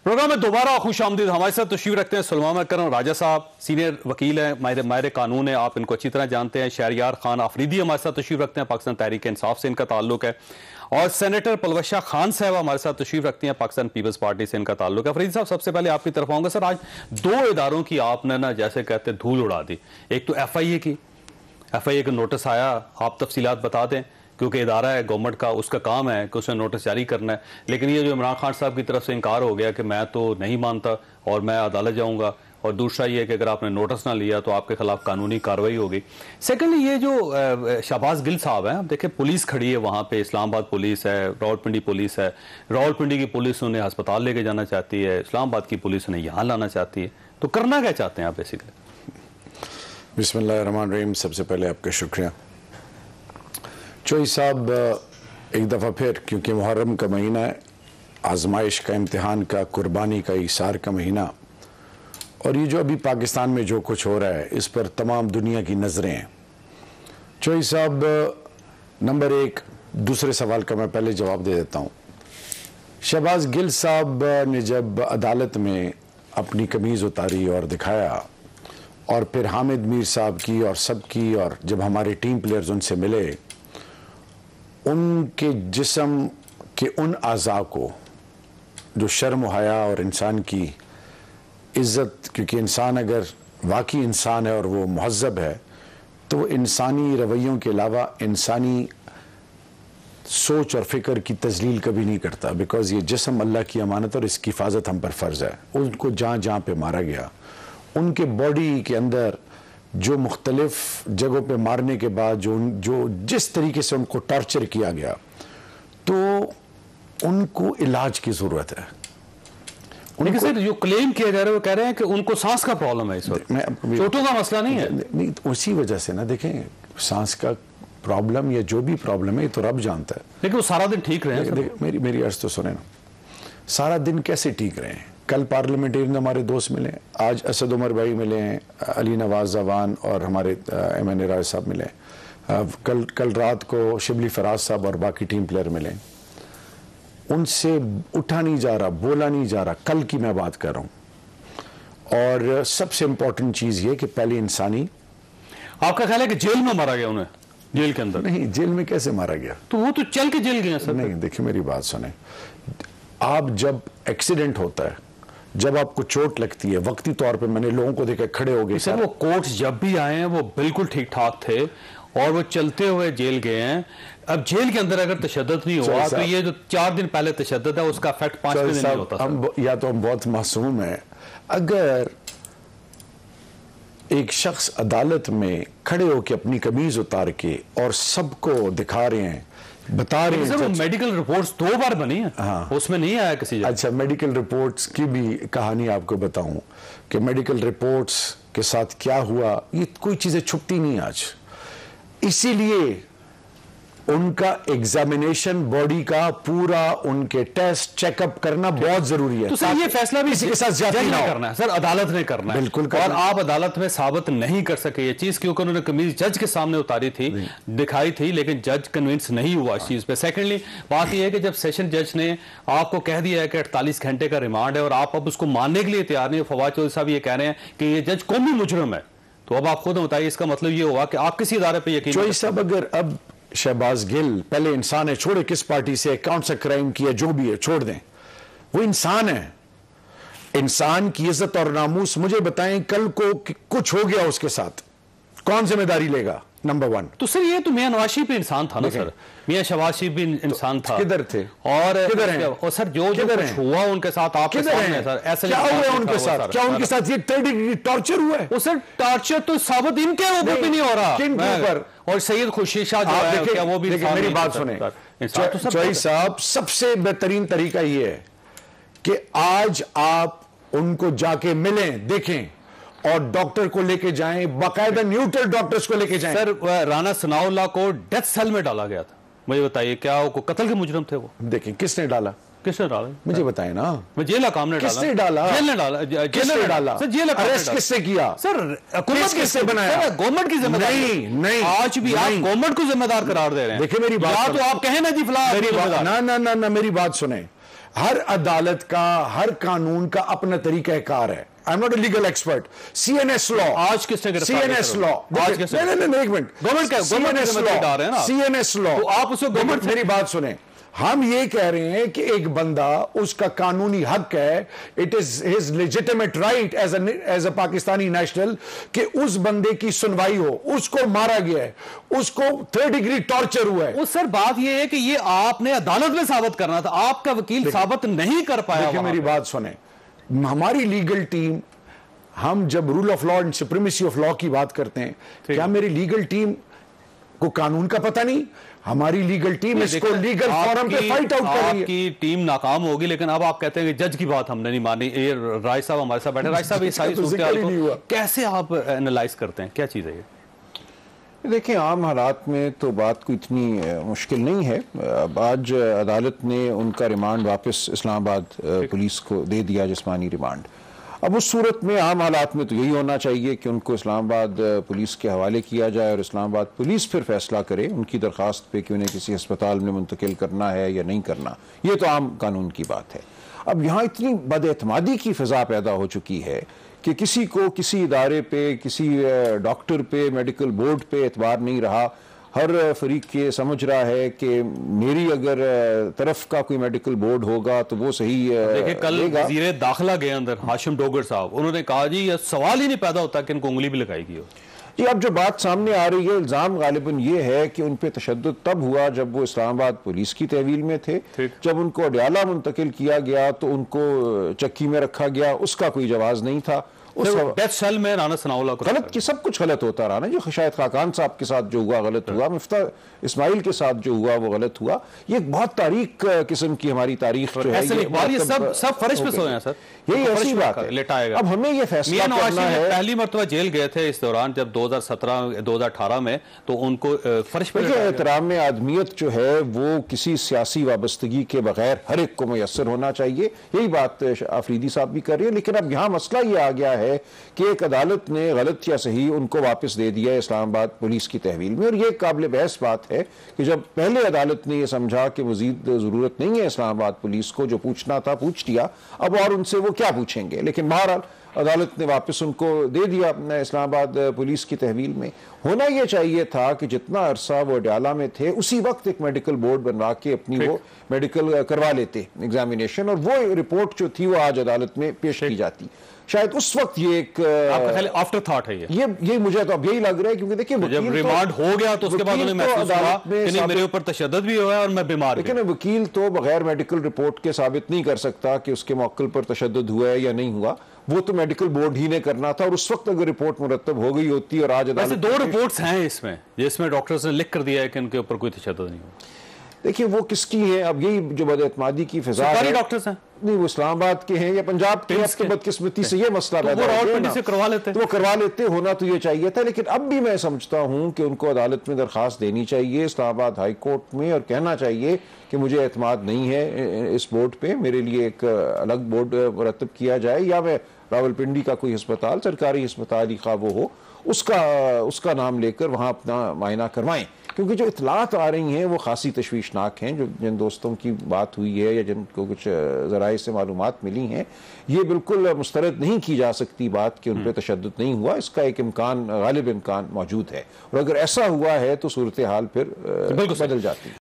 Programme میں دوبارہ خوش آمدید. ہمارے ساتھ تشریف رکھتے ہیں سلمان کرم راجہ صاحب, سینئر وکیل ہیں, ماہر قانون ہیں, آپ ان کو اچھی طرح جانتے ہیں. شہریار خان آفریدی ہمارے ساتھ تشریف رکھتے ہیں, پاکستان تحریک انصاف سے ان کا تعلق ہے. اور سینیٹر پلوشہ خان صاحب ہمارے ساتھ تشریف رکھتی ہیں, پاکستان پیپلز پارٹی سے ان کا تعلق ہے. آفریدی صاحب, سب سے پہلے آپ کی طرف آؤں گا. سر, آج دو اداروں کی آپ نے نا جیسے کہتے دھول اڑا دی. ایک تو ایف آئی اے کی, ایف آئی اے کا نوٹس آیا, آپ تفصیلات بتا دیں کیونکہ ادارہ ہے گورنمنٹ کا, اس کا کام ہے کہ اس نے نوٹس جاری کرنا ہے. لیکن یہ جو عمران خان صاحب کی طرف سے انکار ہو گیا کہ میں تو نہیں مانتا اور میں عدالت جاؤں گا, اور دوسرا یہ کہ اگر آپ نے نوٹس نہ لیا تو آپ کے خلاف قانونی کارروائی ہوگی. سیکنڈلی یہ جو شہباز گل صاحب ہیں, دیکھیں پولیس کھڑی ہے وہاں پہ, اسلام آباد پولیس ہے, راولپنڈی پولیس ہے. راولپنڈی کی پولیس انہیں ہسپتال لے کے جانا چاہتی ہے, اسلام آباد کی پولیس انہیں یہاں لانا چاہتی ہے. تو کرنا کیا چاہتے ہیں آپ بیسیکلی؟ بسم اللہ الرحمن الرحیم. سب سے پہلے آپ کا شکریہ. چوئی صاحب, ایک دفعہ پھر, کیونکہ محرم کا مہینہ ہے, آزمائش کا, امتحان کا, قربانی کا, ایثار کا مہینہ, اور یہ جو ابھی پاکستان میں جو کچھ ہو رہا ہے اس پر تمام دنیا کی نظریں ہیں. چوئی صاحب, نمبر ایک, دوسرے سوال کا میں پہلے جواب دے دیتا ہوں. شہباز گل صاحب نے جب عدالت میں اپنی قمیض اتاری اور دکھایا, اور پھر حامد میر صاحب کی اور سب کی, اور جب ہمارے ٹیم پلیئرز ان سے ملے, ان کے جسم کے ان اعضاء کو جو شرم و حیا اور انسان کی عزت, کیونکہ انسان اگر واقعی انسان ہے اور وہ مہذب ہے تو وہ انسانی رویوں کے علاوہ انسانی سوچ اور فکر کی تذلیل کبھی نہیں کرتا, بیکاز یہ جسم اللہ کی امانت اور اس کی حفاظت ہم پر فرض ہے. ان کو جہاں جہاں پہ مارا گیا, ان کے باڈی کے اندر جو مختلف جگہوں پہ مارنے کے بعد جو جس طریقے سے ان کو ٹارچر کیا گیا, تو ان کو علاج کی ضرورت ہے. لیکن سر جو کلیم کیا جا رہا ہے وہ کہہ رہے ہیں کہ ان کو سانس کا پرابلم ہے, اس وقت چوٹوں کا مسئلہ نہیں ہے. نہیں, اسی وجہ سے نا, دیکھیں سانس کا پرابلم یا جو بھی پرابلم ہے یہ تو رب جانتا ہے. لیکن وہ سارا دن ٹھیک رہے ہیں. میری عرض تو سنیں نا, سارا دن کیسے ٹھیک رہے ہیں؟ کل پارلیمنٹرین ہمارے دوست ملے, آج اسد عمر بھائی ملے ہیں, علی نواز زوان اور ہمارے ایم این اے راج صاحب ملے, کل رات کو شبلی فراز صاحب اور باقی ٹیم پلیئر ملے. ان سے اٹھا نہیں جا رہا, بولا نہیں جا رہا. کل کی میں بات کر رہا ہوں. اور سب سے امپورٹنٹ چیز یہ کہ پہلی انسانی, آپ کا خیال ہے کہ جیل میں مارا گیا انہیں؟ جیل کے اندر نہیں, جیل میں کیسے مارا گیا؟ تو وہ تو چل کے جیل گئے سر. نہیں, دیکھیں میری بات سنیں, آپ جب ایکسیڈنٹ ہوتا ہے, جب آپ کو چوٹ لگتی ہے, وقتی طور پہ میں نے لوگوں کو دیکھا کھڑے ہو گئے. سر وہ کوٹس جب بھی آئے ہیں وہ بالکل ٹھیک ٹھاک تھے اور وہ چلتے ہوئے جیل گئے ہیں. اب جیل کے اندر اگر تشدد نہیں ہوا تو یہ جو 4 دن پہلے تشدد ہے اس کا افیکٹ 5 دن نہیں ہوتا. یا تو ہم بہت معصوم ہیں. اگر ایک شخص عدالت میں کھڑے ہو کے اپنی قمیض اتار کے اور سب کو دکھا رہے ہیں, بتا رہے ہیں, سر وہ میڈیکل رپورٹس 2 بار بنی ہیں, اس میں نہیں آیا کسی جگہ. اچھا, میڈیکل رپورٹس کی بھی کہانی آپ کو بتاؤں کہ میڈیکل رپورٹس کے ساتھ کیا ہوا, یہ کوئی چیزیں چھپتی نہیں آج. اسی لیے ان کا ایگزامینیشن باڈی کا پورا, ان کے ٹیسٹ چیک اپ کرنا بہت ضروری ہے. تو سر یہ فیصلہ بھی کسی کے ساتھ زیادتی نہ کرنا ہے سر, عدالت نے کرنا ہے. بالکل. اور آپ عدالت میں ثابت نہیں کر سکے یہ چیز, کیونکہ انہوں نے قمیض جج کے سامنے اتاری تھی, دکھائی تھی, لیکن جج کنونس نہیں ہوا اس چیز پہ. سیکنڈلی بات یہ ہے کہ جب سیشن جج نے آپ کو کہہ دیا ہے کہ 48 گھنٹے کا ریمانڈ ہے اور آپ اب اس کو ماننے کے لیے تیار نہیں, فواد چودھری صاحب یہ کہہ رہے ہیں کہ یہ جج قومی مجرم ہے, تو اب آپ خود بتائیے اس کا مطلب یہ ہوا کہ آپ کسی ادارے پہ یقین. چوئی صاحب, اگر اب شہباز گل پہلے انسان ہے, چھوڑے کس پارٹی سے, کون سا کرائم کیا, جو بھی ہے چھوڑ دیں, وہ انسان ہے. انسان کی عزت اور ناموس, مجھے بتائیں کل کو کچھ ہو گیا اس کے ساتھ, کون ذمہ داری لے گا؟ نمبر 1. تو سر یہ تو میاں نواز شریف بھی انسان تھا نا سر, میاں شہباز شریف بھی انسان تھا. کدھر تھے اور کدھر ہیں؟ اور سر جو کچھ ہوا ان کے ساتھ آپ کے سامنے سر, ایسے کیا ہوا ان کے ساتھ؟ کیا ان کے ساتھ یہ 3rd ڈگری ٹارچر ہوا ہے؟ وہ سر ٹارچر تو ثابت ان کے اوپر بھی نہیں ہو رہا. کن کے اوپر؟ اور سید خورشید شاہ جو ہے کیا وہ بھی میری بات سنیں چوئی صاحب, سب سے بہترین طریقہ یہ ہے کہ آج آپ ان کو جا کے ملیں, دیکھیں, اور ڈاکٹر کو لے کے جائیں, باقاعدہ نیوٹرل ڈاکٹرز کو لے کے جائیں. سر رانا ثناء اللہ کو ڈیتھ سیل میں ڈالا گیا تھا, مجھے بتائیے کیا وہ قتل کے مجرم تھے؟ وہ دیکھیں کس نے ڈالا, کس نے ڈالا مجھے بتائیں نا. جیل حکام نے ڈالا. کس نے ڈالا؟ جیل نے ڈالا. کس نے ڈالا؟ سر جیل حکام نے اریسٹ کس سے کیا؟ سر حکومت کس سے بنایا؟ گورنمنٹ کی ذمہ داری. نہیں, آج بھی آپ گورنمنٹ کو ذمہ دار قرار دے رہے ہیں. دیکھیں میری بات, یا تو آپ کہیں نا جی فلاں, نہ میری بات سنیں. ہر عدالت کا، ہر قانون کا اپنا طریقہ کار ہے. I'm not a legal expert. CNS law. آج کس نے CNS law. نہیں ایک منٹ. CNS law. تو آپ اسے گورنمنٹ، میری بات سنیں. ہم یہ کہہ رہے ہیں کہ ایک بندہ، اس کا قانونی حق ہے، it is his legitimate right as a Pakistani national کہ اس بندے کی سنوائی ہو. اس کو مارا گیا ہے، اس کو 3rd ڈگری ٹارچر ہوا ہے. سر بات یہ ہے کہ یہ آپ نے عدالت میں ثابت کرنا تھا، آپ کا وکیل ثابت نہیں کر پایا. دیکھیں میری بات سنیں، ہماری لیگل ٹیم، ہم جب rule of law and supremacy of law کی بات کرتے ہیں، کیا میری لیگل ٹیم کو قانون کا پتہ نہیں؟ ہماری لیگل ٹیم اس کو لیگل فورم پہ فائٹ آؤٹ کر رہی ہے. آپ کی ٹیم ناکام ہوگی، لیکن اب آپ کہتے ہیں کہ جج کی بات ہم نے نہیں مانی. یہ رائے صاحب ہمارے ساتھ بیٹھے. رائے صاحب یہ ساری صورتحال کو کیسے آپ انالائز کرتے ہیں؟ کیا چیز ہے یہ؟ دیکھیں عام حالات میں تو بات کوئی اتنی مشکل نہیں ہے. اب آج عدالت نے ان کا ریمانڈ واپس اسلام آباد پولیس کو دے دیا، جسمانی ریمانڈ. اب اس صورت میں عام حالات میں تو یہی ہونا چاہیے کہ ان کو اسلام آباد پولیس کے حوالے کیا جائے اور اسلام آباد پولیس پھر فیصلہ کرے ان کی درخواست پہ کہ انہیں کسی ہسپتال میں منتقل کرنا ہے یا نہیں کرنا. یہ تو عام قانون کی بات ہے. اب یہاں اتنی بد اعتمادی کی فضا پیدا ہو چکی ہے کہ کسی کو کسی ادارے پہ، کسی ڈاکٹر پہ، میڈیکل بورڈ پہ اعتبار نہیں رہا. ہر فریق یہ سمجھ رہا ہے کہ میری اگر طرف کا کوئی میڈیکل بورڈ ہوگا تو وہ صحیح دیکھیں کل وزیر داخلہ گئے اندر ہاشم ڈوگر صاحب، انہوں نے کہا جی یہ سوال ہی نہیں پیدا ہوتا کہ ان کو انگلی بھی لگائی گئی ہو. جی اب جو بات سامنے آ رہی ہے، الزام غالباً یہ ہے کہ ان پہ تشدد تب ہوا جب وہ اسلام آباد پولیس کی تحویل میں تھے. جب ان کو اڈیالہ منتقل کیا گیا تو ان کو چکی میں رکھا گیا، اس کا کوئی جواز نہیں تھا. ڈیتھ سیل میں رانا ثناء اللہ کو غلط کی سب کچھ غلط ہوتا رہا نا. جو شاید خاقان صاحب کے ساتھ جو ہوا غلط ہوا، مفتاح اسماعیل کے ساتھ جو ہوا وہ غلط ہوا. یہ ایک بہت تاریخ قسم کی ہماری تاریخ جو ہے، یہ سب فرش پہ سوئے ہیں سر. یہی ایسی بات ہے. لٹائے گا. اب ہمیں یہ فیصلہ کرنا ہے. پہلی مرتبہ جیل گئے تھے اس دوران جب 2017-2018 میں، تو ان کو فرش پہ احترام آدمیت جو ہے وہ کسی سیاسی وابستگی کے بغیر ہر ایک کو میسر ہونا چاہیے. یہی بات آفریدی صاحب بھی کر رہے ہیں. لیکن اب یہاں مسئلہ یہ آ گیا ہے کہ ایک عدالت نے غلط یا صحیح ان کو واپس دے دیا اسلام آباد پولیس کی تحویل میں. اور یہ قابل بحث بات ہے کہ جب پہلے عدالت نے یہ سمجھا کہ مزید ضرورت نہیں ہے اسلام آباد پولیس کو، جو پوچھنا تھا پوچھ لیا، اب اور ان سے وہ کیا پوچھیں گے. لیکن بہرحال عدالت نے واپس ان کو دے دیا اسلام آباد پولیس کی تحویل میں. ہونا یہ چاہیے تھا کہ جتنا عرصہ وہ اڈیالہ میں تھے اسی وقت ایک میڈیکل بورڈ بنوا کے اپنی وہ میڈیکل کروا لیتے ایگزامینیشن، اور وہ رپورٹ جو تھی وہ آج عدالت میں پیش کی جاتی. شاید اس وقت یہ ایک آفٹر تھاٹ ہے. یہ مجھے تو اب یہی لگ رہا ہے کیونکہ دیکھیں جب ریمانڈ ہو گیا تو اس کے بعد انہیں محسوس ہوا کہ نہیں میرے اوپر تشدد بھی ہوا ہے اور میں بیمار. لیکن وکیل تو بغیر میڈیکل رپورٹ کے ثابت نہیں کر سکتا کہ اس کے موکل پر تشدد ہوا ہے یا نہیں ہوا. وہ تو میڈیکل بورڈ ہی نے کرنا تھا، اور اس وقت اگر رپورٹ مرتب ہو گئی ہوتی. اور آج ویسے 2 رپورٹس ہیں اس میں جس میں ڈاکٹرز نے لکھ کر دیا ہے کہ ان کے اوپر کوئی تشدد نہیں ہوا. دیکھیے وہ کس کی ہے؟ اب یہی جو بد اعتمادی کی فضا ہے. ڈاکٹرز ہیں نہیں، وہ اسلام آباد کے ہیں یا پنجاب کے. اب بدقسمتی سے یہ مسئلہ پیدا ہو گیا نا، تو وہ کروا لیتے. ہونا تو یہ چاہیے تھا. لیکن اب بھی میں سمجھتا ہوں کہ ان کو عدالت میں درخواست دینی چاہیے اسلام آباد ہائی کورٹ میں، اور کہنا چاہیے کہ مجھے اعتماد نہیں ہے اس بورڈ پہ، میرے لیے ایک الگ بورڈ مرتب کیا جائے، یا میں راولپنڈی کا کوئی ہسپتال، سرکاری ہسپتال ہی خواہ وہ ہو، اس کا نام لے کر وہاں اپنا معائنہ کروائیں. کیونکہ جو اطلاعات آ رہی ہیں وہ خاصی تشویشناک ہیں. جو جن دوستوں کی بات ہوئی ہے یا جن کو کچھ ذرائع سے معلومات ملی ہیں، یہ بالکل مسترد نہیں کی جا سکتی بات کہ ان پہ تشدد نہیں ہوا. اس کا ایک امکان، غالب امکان موجود ہے، اور اگر ایسا ہوا ہے تو صورتحال پھر بدل جاتی ہے.